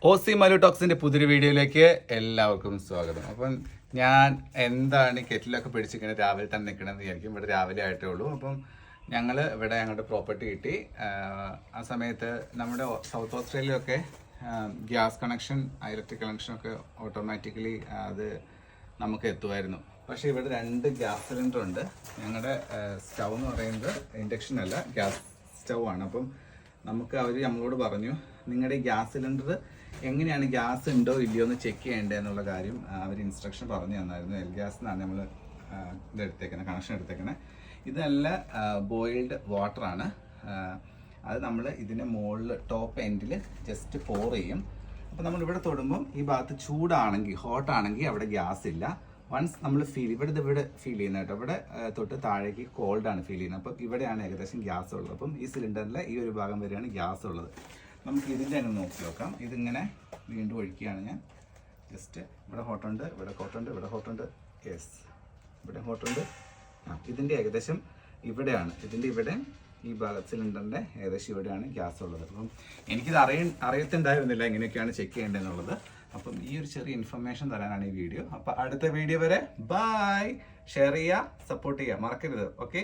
OC Malu ടോക്സിന്റെ പുതിയൊരു വീഡിയോയിലേക്ക് എല്ലാവർക്കും സ്വാഗതം. അപ്പം ഞാൻ എന്താണ് കെറ്റിലൊക്കെ പിടിച്ചിങ്ങനെ രാവിലെ തന്നെ നിൽക്കണമെന്ന് വിചാരിക്കും. ഇവിടെ രാവിലെ ആയിട്ടേ ഉള്ളൂ. അപ്പം ഞങ്ങൾ ഇവിടെ ഞങ്ങളുടെ പ്രോപ്പർട്ടി കിട്ടി. ആ സമയത്ത് നമ്മുടെ സൗത്ത് ഓസ്ട്രേലിയയൊക്കെ ഗ്യാസ് കണക്ഷൻ, ഇലക്ട്രിക് കണക്ഷനൊക്കെ ഓട്ടോമാറ്റിക്കലി അത് നമുക്ക് എത്തുമായിരുന്നു. പക്ഷേ ഇവിടെ 2 ഗ്യാസ് സിലിണ്ടർ ഉണ്ട്. ഞങ്ങളുടെ സ്റ്റൗ എന്ന് പറയുന്നത് ഇൻഡക്ഷൻ അല്ല, ഗ്യാസ് സ്റ്റൗ ആണ്. അപ്പം നമുക്ക് അവർ നമ്മളോട് പറഞ്ഞു, നിങ്ങളുടെ ഗ്യാസ് സിലിണ്ടർ എങ്ങനെയാണ് ഗ്യാസ് ഉണ്ടോ ഇല്ലയോ എന്ന് ചെക്ക് ചെയ്യേണ്ടത് എന്നുള്ള കാര്യം അവർ ഇൻസ്ട്രക്ഷൻ പറഞ്ഞു തന്നായിരുന്നു. എൽ ഗ്യാസ് എന്നാണ് നമ്മൾ ഇതെടുത്തേക്കുന്നത്, കണക്ഷൻ എടുത്തേക്കുന്നത്. ഇത് നല്ല ബോയിൽഡ് വാട്ടറാണ്. അത് നമ്മൾ ഇതിൻ്റെ മുകളിൽ ടോപ്പ് എൻഡിൽ ജസ്റ്റ് പോർ ചെയ്യും. അപ്പോൾ നമ്മളിവിടെ തൊടുമ്പം ഈ ഭാഗത്ത് ചൂടാണെങ്കിൽ, ഹോട്ടാണെങ്കിൽ അവിടെ ഗ്യാസ് ഇല്ല. വൺസ് നമ്മൾ ഇവിടെ ഫീൽ ചെയ്യുന്നത് കേട്ടോ, ഇവിടെ തൊട്ട് താഴേക്ക് കോൾഡാണ് ഫീൽ ചെയ്യുന്നത്. അപ്പം ഇവിടെയാണ് ഏകദേശം ഗ്യാസ് ഉള്ളത്. അപ്പം ഈ സിലിണ്ടറിലെ ഈ ഒരു ഭാഗം വരെയാണ് ഗ്യാസ് ഉള്ളത്. നമുക്ക് ഇതിൻ്റെ അങ്ങ് നോക്കി നോക്കാം. ഇതിങ്ങനെ വീണ്ടും ഒഴിക്കുകയാണ് ഞാൻ. ജസ്റ്റ് ഇവിടെ ഹോട്ടുണ്ട്, ഇവിടെ ഹോട്ടുണ്ട്, ഇവിടെ ഹോട്ടുണ്ട്, യെസ് ഇവിടെ ഹോട്ടുണ്ട്. ഇതിൻ്റെ ഏകദേശം ഇവിടെയാണ്, ഇതിൻ്റെ ഇവിടെ ഈ സിലിണ്ടറിൻ്റെ ഏകദേശം ഇവിടെയാണ് ഗ്യാസ് ഉള്ളത്. അപ്പം എനിക്കിത് അറിയത്തുണ്ടായിരുന്നില്ല എങ്ങനെയൊക്കെയാണ് ചെക്ക് ചെയ്യേണ്ടതെന്നുള്ളത്. അപ്പം ഈ ഒരു ചെറിയ ഇൻഫർമേഷൻ തരാനാണ് ഈ വീഡിയോ. അപ്പം അടുത്ത വീഡിയോ വരെ ബൈ. ഷെയർ ചെയ്യുക, സപ്പോർട്ട് ചെയ്യുക മറക്കരുത്. ഓക്കെ.